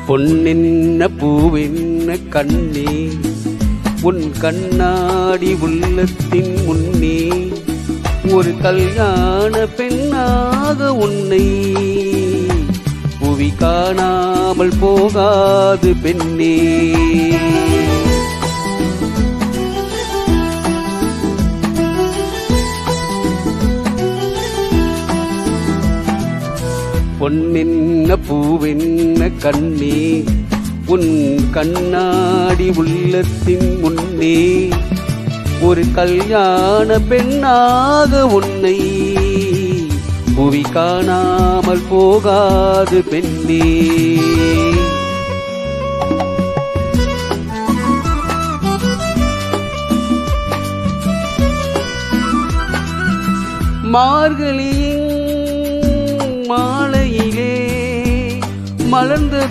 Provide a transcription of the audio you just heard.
பொன்னென்ன பூவென்ன கண்ணே, உன் கண்ணாடி உள்ளத்தின் முன்னே ஒரு கல்யாண பெண்ணாக உன்னை புவி காணாமல் போகாது பெண்ணே. பொன்னென்ன பூவென்ன கண்ணே, உன் கண்ணாடி உள்ளத்தின் முன்னே ஒரு கல்யாண பெண்ணாக உன்னை புவி காணாமல் போகாது பெண்ணே. மார்கழியின் மாலையிலே மலர்ந்த